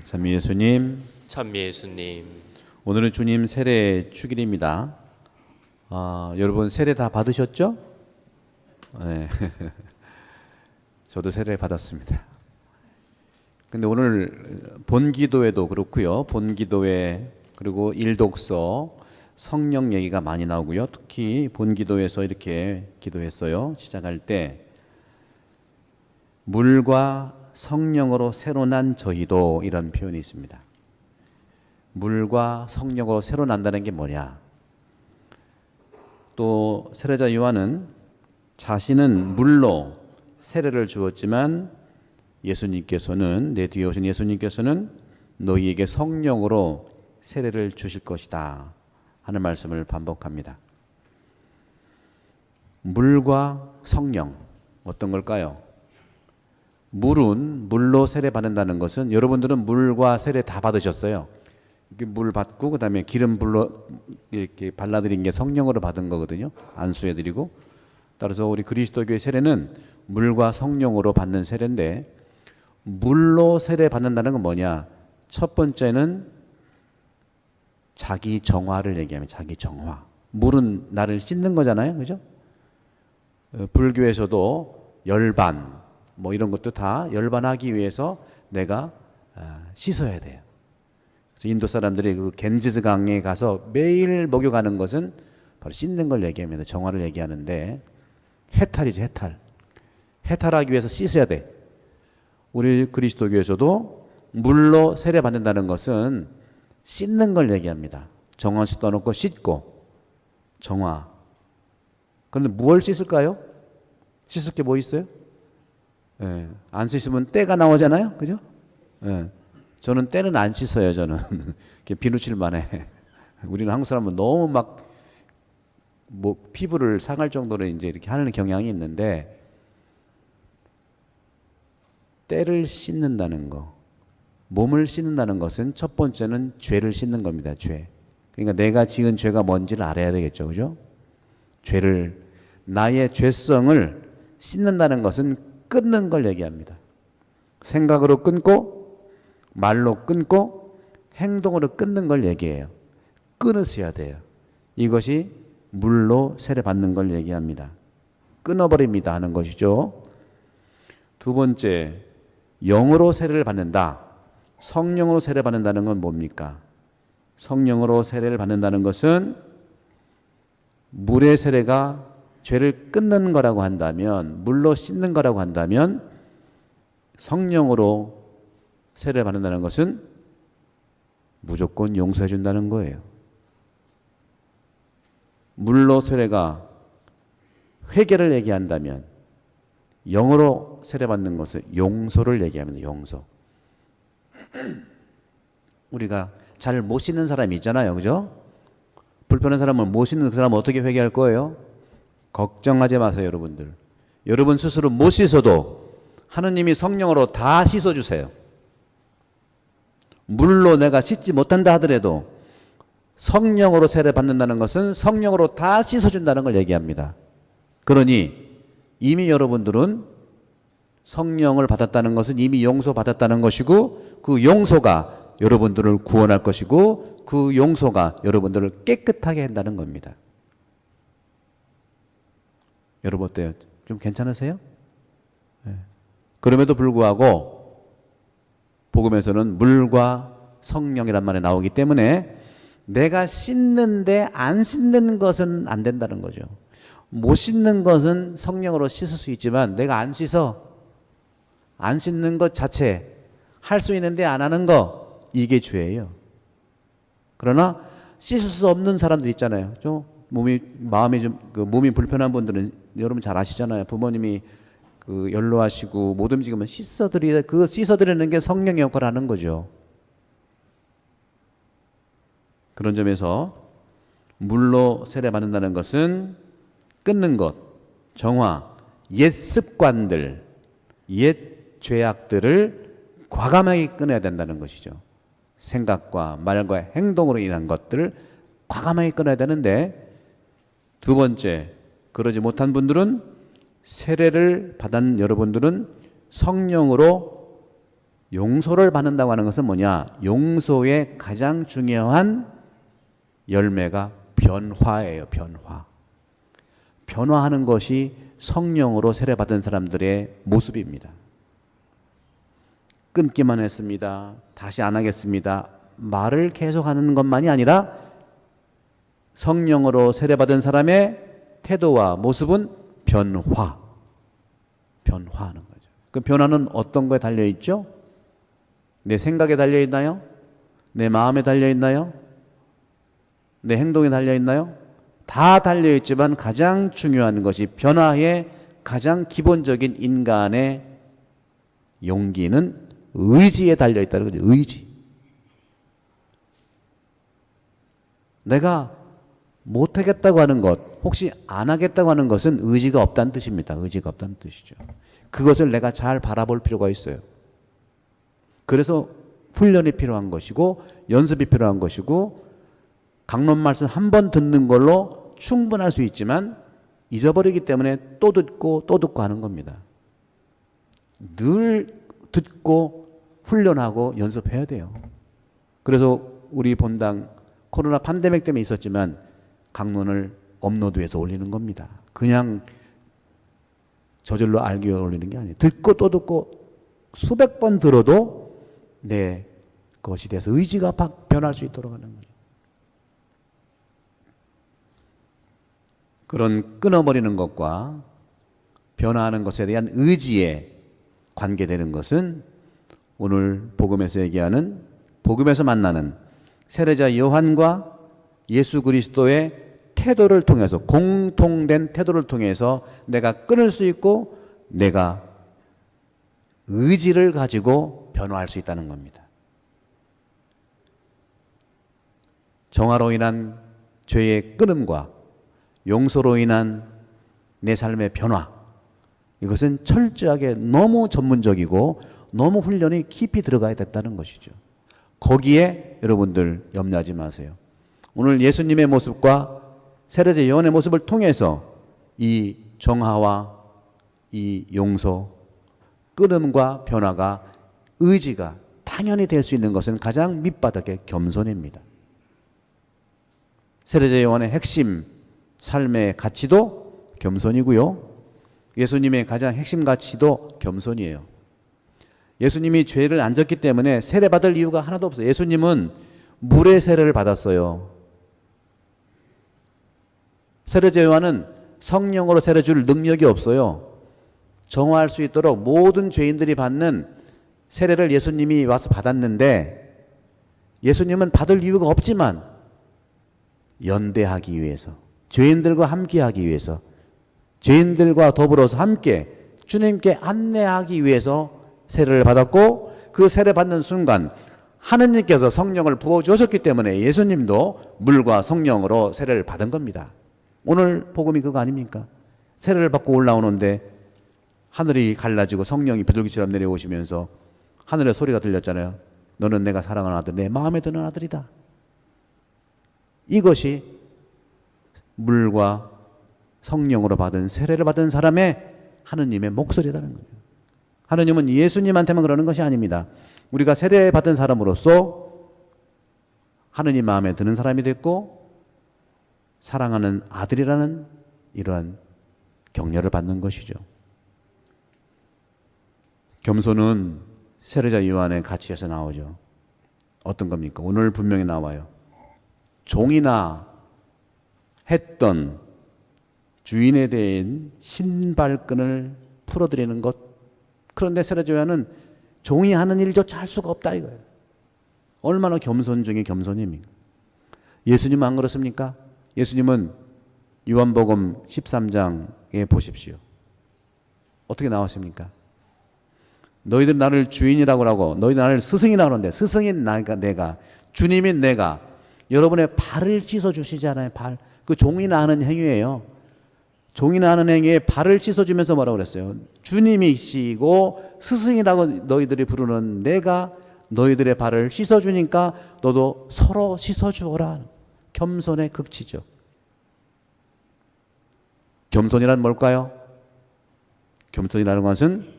참 예수님, 예수님, 오늘은 주님 세례 축일입니다. 여러분 세례 다 받으셨죠? 네. 저도 세례 받았습니다. 근데 오늘 본기도회도 그렇고요. 본기도회 그리고 일독서 성령 얘기가 많이 나오고요. 특히 본기도에서 이렇게 기도했어요. 시작할 때 물과 성령으로 새로 난 저희도, 이런 표현이 있습니다. 물과 성령으로 새로 난다는 게 뭐냐? 또 세례자 요한은 자신은 물로 세례를 주었지만 예수님께서는, 내 뒤에 오신 예수님께서는 너희에게 성령으로 세례를 주실 것이다 하는 말씀을 반복합니다. 물과 성령, 어떤 걸까요? 물은 물로 세례 받는다는 것은, 여러분들은 물과 세례 다 받으셨어요. 물 받고 그다음에 기름 불로 이렇게 발라드린 게 성령으로 받은 거거든요. 안수해드리고. 따라서 우리 그리스도교의 세례는 물과 성령으로 받는 세례인데, 물로 세례 받는다는 건 뭐냐? 첫 번째는 자기 정화를 얘기합니다. 자기 정화. 물은 나를 씻는 거잖아요, 그죠? 불교에서도 열반 뭐 이런 것도 다 열반하기 위해서 내가 씻어야 돼요. 그래서 인도 사람들이 그 겐지스 강에 가서 매일 목욕하는 것은 바로 씻는 걸 얘기합니다. 정화를 얘기하는데, 해탈이죠, 해탈. 해탈하기 위해서 씻어야 돼. 우리 그리스도교에서도 물로 세례 받는다는 것은 씻는 걸 얘기합니다. 정화수 떠놓고 씻고, 정화. 그런데 무엇을 씻을까요? 씻을 게 뭐 있어요? 예, 안 씻으면 때가 나오잖아요, 그죠? 예, 저는 때는 안 씻어요. 저는 비누칠만 해. 우리는 한국 사람은 너무 막 뭐 피부를 상할 정도로 이제 이렇게 하는 경향이 있는데, 때를 씻는다는 거, 몸을 씻는다는 것은 첫 번째는 죄를 씻는 겁니다. 죄. 그러니까 내가 지은 죄가 뭔지를 알아야 되겠죠, 그죠? 죄를, 나의 죄성을 씻는다는 것은 끊는 걸 얘기합니다. 생각으로 끊고, 말로 끊고, 행동으로 끊는 걸 얘기해요. 끊으셔야 돼요. 이것이 물로 세례 받는 걸 얘기합니다. 끊어버립니다 하는 것이죠. 두 번째, 영으로 세례를 받는다. 성령으로 세례 받는다는 건 뭡니까? 성령으로 세례를 받는다는 것은 물의 세례가 죄를 끊는 거라고 한다면, 물로 씻는 거라고 한다면, 성령으로 세례를 받는다는 것은 무조건 용서해 준다는 거예요. 물로 세례가 회개를 얘기한다면, 영으로 세례 받는 것은 용서를 얘기합니다. 용서. 우리가 잘 못 씻는 사람이 있잖아요, 그죠? 불편한 사람은 못 씻는 그 사람은 어떻게 회개할 거예요? 걱정하지 마세요, 여러분들. 여러분 스스로 못 씻어도 하느님이 성령으로 다 씻어주세요. 물로 내가 씻지 못한다 하더라도 성령으로 세례 받는다는 것은 성령으로 다 씻어준다는 걸 얘기합니다. 그러니 이미 여러분들은 성령을 받았다는 것은 이미 용서받았다는 것이고, 그 용서가 여러분들을 구원할 것이고, 그 용서가 여러분들을 깨끗하게 한다는 겁니다. 여러분 어때요? 좀 괜찮으세요? 네. 그럼에도 불구하고 복음에서는 물과 성령이란 말이 나오기 때문에 내가 씻는데 안 씻는 것은 안 된다는 거죠. 못 씻는 것은 성령으로 씻을 수 있지만, 내가 안 씻어, 안 씻는 것 자체, 할 수 있는데 안 하는 거, 이게 죄예요. 그러나 씻을 수 없는 사람들 있잖아요. 좀 마음이 좀 몸이 불편한 분들은 여러분 잘 아시잖아요. 부모님이 연로하시고 못 움직이면 씻어드리는 게 성령의 역할을 하는 거죠. 그런 점에서 물로 세례 받는다는 것은 끊는 것, 정화, 옛 습관들, 옛 죄악들을 과감하게 끊어야 된다는 것이죠. 생각과 말과 행동으로 인한 것들을 과감하게 끊어야 되는데, 두 번째, 그러지 못한 분들은, 세례를 받은 여러분들은 성령으로 용서를 받는다고 하는 것은 뭐냐? 용서의 가장 중요한 열매가 변화예요. 변화. 변화하는 것이 성령으로 세례받은 사람들의 모습입니다. 끊기만 했습니다. 다시 안 하겠습니다. 말을 계속하는 것만이 아니라 성령으로 세례받은 사람의 태도와 모습은 변화. 변화하는 거죠. 그 변화는 어떤 거에 달려있죠? 내 생각에 달려있나요? 내 마음에 달려있나요? 내 행동에 달려있나요? 다 달려있지만 가장 중요한 것이 변화의 가장 기본적인 인간의 용기는 의지에 달려있다는 거죠. 의지. 내가 못하겠다고 하는 것, 혹시 안 하겠다고 하는 것은 의지가 없다는 뜻입니다. 의지가 없다는 뜻이죠. 그것을 내가 잘 바라볼 필요가 있어요. 그래서 훈련이 필요한 것이고 연습이 필요한 것이고 강론 말씀 한 번 듣는 걸로 충분할 수 있지만 잊어버리기 때문에 또 듣고 또 듣고 하는 겁니다. 늘 듣고 훈련하고 연습해야 돼요. 그래서 우리 본당 코로나 팬데믹 때문에 있었지만 강론을 업로드해서 올리는 겁니다. 그냥 저절로 알기 위해 올리는 게 아니에요. 듣고 또 듣고 수백 번 들어도 내 것이 돼서 의지가 변할 수 있도록 하는 거예요. 그런 끊어버리는 것과 변화하는 것에 대한 의지에 관계되는 것은 오늘 복음에서 얘기하는 복음에서 만나는 세례자 요한과 예수 그리스도의 태도를 통해서 공통된 태도를 통해서 내가 끊을 수 있고 내가 의지를 가지고 변화할 수 있다는 겁니다. 정화로 인한 죄의 끊음과 용서로 인한 내 삶의 변화, 이것은 철저하게 너무 전문적이고 너무 훈련이 깊이 들어가야 됐다는 것이죠. 거기에 여러분들 염려하지 마세요. 오늘 예수님의 모습과 세례자 요한의 모습을 통해서 이 정화와 이 용서, 끊음과 변화가 의지가 당연히 될 수 있는 것은 가장 밑바닥의 겸손입니다. 세례자 요한의 핵심 삶의 가치도 겸손이고요. 예수님의 가장 핵심 가치도 겸손이에요. 예수님이 죄를 안 졌기 때문에 세례받을 이유가 하나도 없어요. 예수님은 물의 세례를 받았어요. 세례자 요한은 성령으로 세례 줄 능력이 없어요. 정화할 수 있도록 모든 죄인들이 받는 세례를 예수님이 와서 받았는데 예수님은 받을 이유가 없지만 연대하기 위해서, 죄인들과 함께하기 위해서, 죄인들과 더불어서 함께 주님께 안내하기 위해서 세례를 받았고, 그 세례 받는 순간 하느님께서 성령을 부어주셨기 때문에 예수님도 물과 성령으로 세례를 받은 겁니다. 오늘 복음이 그거 아닙니까? 세례를 받고 올라오는데 하늘이 갈라지고 성령이 비둘기처럼 내려오시면서 하늘의 소리가 들렸잖아요. 너는 내가 사랑하는 아들, 내 마음에 드는 아들이다. 이것이 물과 성령으로 받은 세례를 받은 사람의 하느님의 목소리라는 거예요. 하느님은 예수님한테만 그러는 것이 아닙니다. 우리가 세례 받은 사람으로서 하느님 마음에 드는 사람이 됐고 사랑하는 아들이라는 이러한 격려를 받는 것이죠. 겸손은 세례자 요한의 가치에서 나오죠. 어떤 겁니까? 오늘 분명히 나와요. 종이나 했던 주인에 대한 신발끈을 풀어드리는 것. 그런데 세례자 요한은 종이 하는 일조차 할 수가 없다 이거예요. 얼마나 겸손 중에 겸손입니까? 예수님은 안 그렇습니까? 예수님은 요한복음 13장에 보십시오. 어떻게 나왔습니까? 너희들 나를 주인이라고 하고 너희들 나를 스승이라고 하는데 스승인 내가 주님인 내가 여러분의 발을 씻어주시잖아요. 발. 그 종이나 하는 행위예요. 종이나 하는 행위에 발을 씻어주면서 뭐라고 그랬어요? 주님이시고 스승이라고 너희들이 부르는 내가 너희들의 발을 씻어주니까 너도 서로 씻어주어라. 겸손의 극치죠. 겸손이란 뭘까요? 겸손이라는 것은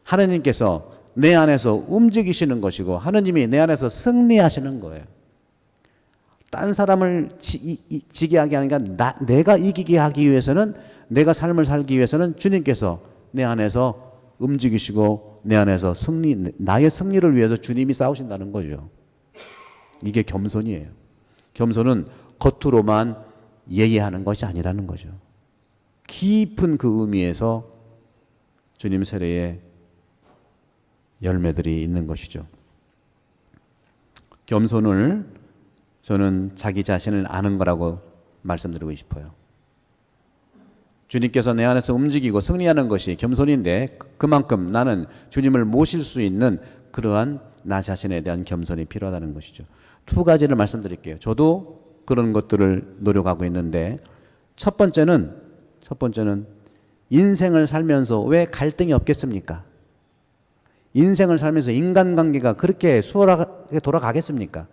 하나님께서 내 안에서 움직이시는 것이고 하느님이 내 안에서 승리하시는 거예요. 딴 사람을 지게 하게 하는 게 아니라 내가 이기게 하기 위해서는, 내가 삶을 살기 위해서는 주님께서 내 안에서 움직이시고 내 안에서 나의 승리를 위해서 주님이 싸우신다는 거죠. 이게 겸손이에요. 겸손은 겉으로만 예의하는 것이 아니라는 거죠. 깊은 그 의미에서 주님 세례의 열매들이 있는 것이죠. 겸손을 저는 자기 자신을 아는 거라고 말씀드리고 싶어요. 주님께서 내 안에서 움직이고 승리하는 것이 겸손인데, 그만큼 나는 주님을 모실 수 있는 그러한 나 자신에 대한 겸손이 필요하다는 것이죠. 두 가지를 말씀드릴게요. 저도 그런 것들을 노력하고 있는데, 첫 번째는 인생을 살면서 왜 갈등이 없겠습니까? 인생을 살면서 인간관계가 그렇게 수월하게 돌아가겠습니까?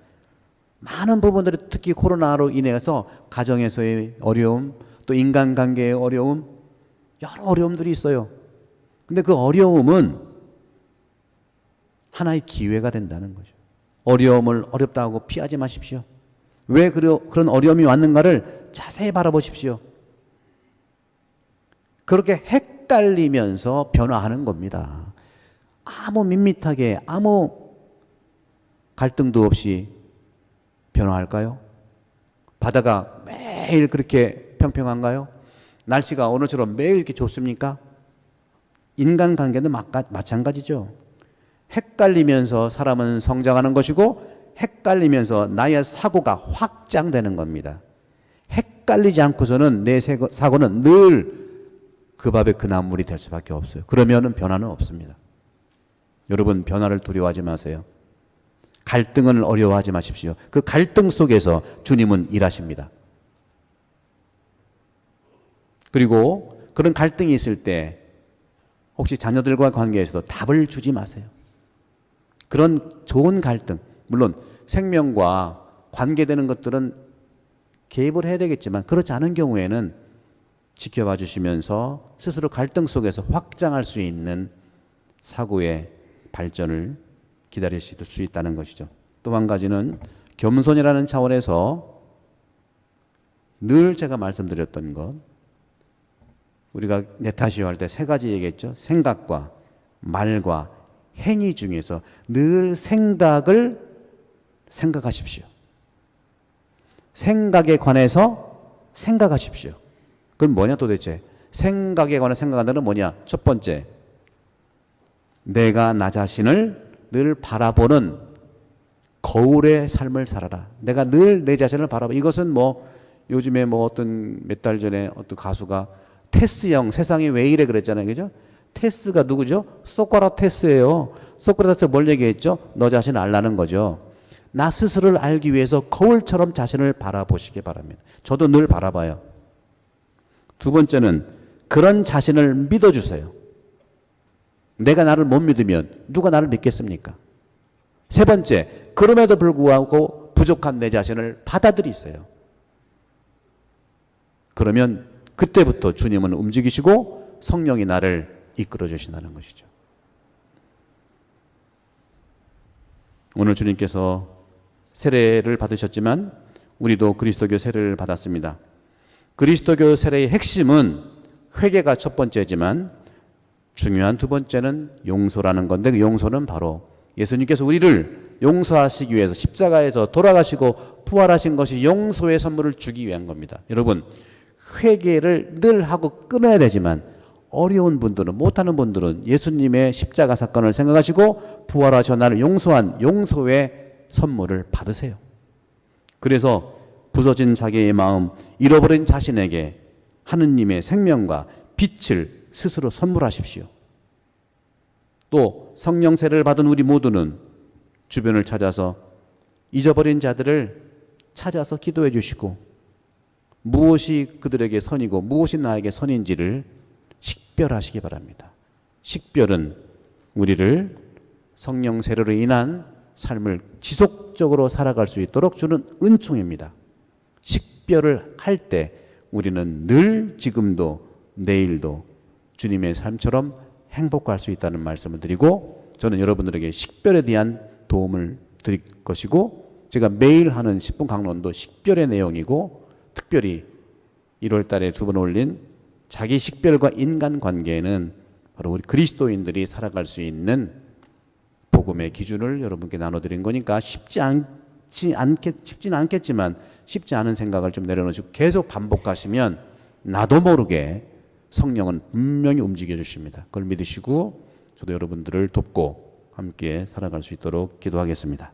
많은 부분들이, 특히 코로나로 인해서 가정에서의 어려움, 또 인간관계의 어려움, 여러 어려움들이 있어요. 근데 그 어려움은 하나의 기회가 된다는 거죠. 어려움을 어렵다고 피하지 마십시오. 왜 그런 어려움이 왔는가를 자세히 바라보십시오. 그렇게 헷갈리면서 변화하는 겁니다. 아무 밋밋하게 아무 갈등도 없이 변화할까요? 바다가 매일 그렇게 평평한가요? 날씨가 오늘처럼 매일 이렇게 좋습니까? 인간관계는 마찬가지죠. 헷갈리면서 사람은 성장하는 것이고, 헷갈리면서 나의 사고가 확장되는 겁니다. 헷갈리지 않고서는 내 사고는 늘 그 밥에 그 나물이 될 수밖에 없어요. 그러면은 변화는 없습니다. 여러분, 변화를 두려워하지 마세요. 갈등을 어려워하지 마십시오. 그 갈등 속에서 주님은 일하십니다. 그리고 그런 갈등이 있을 때 혹시 자녀들과 관계에서도 답을 주지 마세요. 그런 좋은 갈등, 물론 생명과 관계되는 것들은 개입을 해야 되겠지만, 그렇지 않은 경우에는 지켜봐 주시면서 스스로 갈등 속에서 확장할 수 있는 사고의 발전을 기다리실 수 있다는 것이죠. 또 한 가지는 겸손이라는 차원에서 늘 제가 말씀드렸던 것, 우리가 네타시오 할 때 세 가지 얘기했죠. 생각과 말과 행위 중에서 늘 생각을 생각하십시오. 생각에 관해서 생각하십시오. 그건 뭐냐 도대체? 생각에 관한 생각하는 뭐냐? 첫 번째, 내가 나 자신을 늘 바라보는 거울의 삶을 살아라. 내가 늘 내 자신을 바라봐. 이것은 뭐 요즘에 뭐 어떤 몇 달 전에 어떤 가수가 테스형 세상이 왜 이래 그랬잖아요. 그죠? 테스가 누구죠? 소크라테스예요. 소크라테스 뭘 얘기했죠? 너 자신 알라는 거죠. 나 스스로를 알기 위해서 거울처럼 자신을 바라보시기 바랍니다. 저도 늘 바라봐요. 두 번째는 그런 자신을 믿어주세요. 내가 나를 못 믿으면 누가 나를 믿겠습니까? 세 번째, 그럼에도 불구하고 부족한 내 자신을 받아들이세요. 그러면 그때부터 주님은 움직이시고 성령이 나를 이끌어 주신다는 것이죠. 오늘 주님께서 세례를 받으셨지만 우리도 그리스도교 세례를 받았습니다. 그리스도교 세례의 핵심은 회개가 첫 번째지만 중요한 두 번째는 용서라는 건데, 그 용서는 바로 예수님께서 우리를 용서하시기 위해서 십자가에서 돌아가시고 부활하신 것이 용서의 선물을 주기 위한 겁니다. 여러분, 회개를 늘 하고 끊어야 되지만 어려운 분들은, 못하는 분들은 예수님의 십자가 사건을 생각하시고 부활하셔 나를 용서한 용서의 선물을 받으세요. 그래서 부서진 자기의 마음, 잃어버린 자신에게 하느님의 생명과 빛을 스스로 선물하십시오. 또 성령 세례를 받은 우리 모두는 주변을 찾아서 잊어버린 자들을 찾아서 기도해 주시고, 무엇이 그들에게 선이고 무엇이 나에게 선인지를 식별하시기 바랍니다. 식별은 우리를 성령 세례로 인한 삶을 지속적으로 살아갈 수 있도록 주는 은총입니다. 식별을 할 때 우리는 늘 지금도 내일도 주님의 삶처럼 행복할 수 있다는 말씀을 드리고, 저는 여러분들에게 식별에 대한 도움을 드릴 것이고, 제가 매일 하는 10분 강론도 식별의 내용이고, 특별히 1월 달에 2번 올린 자기 식별과 인간관계에는 바로 우리 그리스도인들이 살아갈 수 있는 복음의 기준을 여러분께 나눠드린 거니까 쉽지는 않겠지만 쉽지 않은 생각을 좀 내려놓으시고 계속 반복하시면 나도 모르게 성령은 분명히 움직여 주십니다. 그걸 믿으시고 저도 여러분들을 돕고 함께 살아갈 수 있도록 기도하겠습니다.